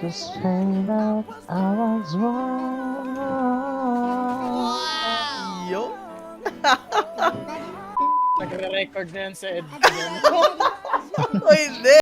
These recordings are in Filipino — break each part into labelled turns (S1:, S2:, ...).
S1: Just find out I was wrong.
S2: Yo!
S3: Nagre-record na yan sa Ed.
S2: O hindi!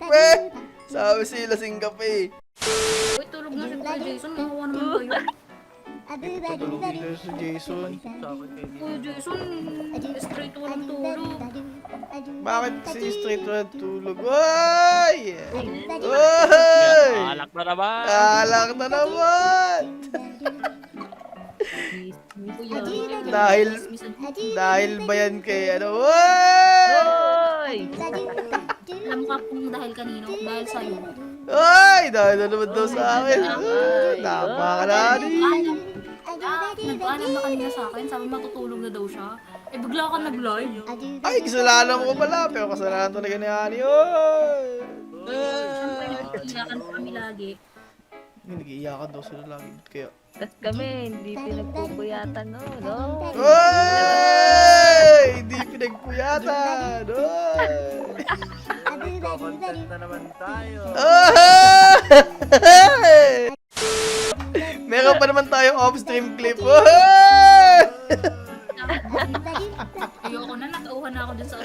S2: Pre! Sabi sila singkape.
S4: Uy, tulog na si Kuya Jason. Nakawa naman kayo.
S2: Tulog dito si Jason.
S4: Kuya Jason, straight walang tulog.
S2: Bakit si straight red tulog? Oy! Oy!
S1: Alak na naman.
S2: Alak na naman!
S4: Kuya,
S2: Dahil ba yan kay ano? Oy!
S1: Hoy!
S4: alam ka kung dahil kanino, dahil sa'yo.
S2: Oy! Dahil na naman daw sa akin. Napakalani.
S4: Nag-alam na kanina sa akin, sabi matutulog na daw siya. Eh, bigla ka nag-live.
S2: Ay, kasalanan ko pala. Pero kasalanan talaga ni Ani. Oy!
S4: Siyempre, nag-iyakan pa kami lagi.
S2: Nag-iiyakan daw sila lagi. Kaya...
S1: Tas kami, hindi pinagpupuyatan, no?
S2: Oy! Hindi pinagpuyatan. Oy!
S3: Content na naman tayo.
S2: Oy! Meron pa naman tayong off-stream clip. Oy!
S4: Ayoko na, nag-auhan na ako dun sa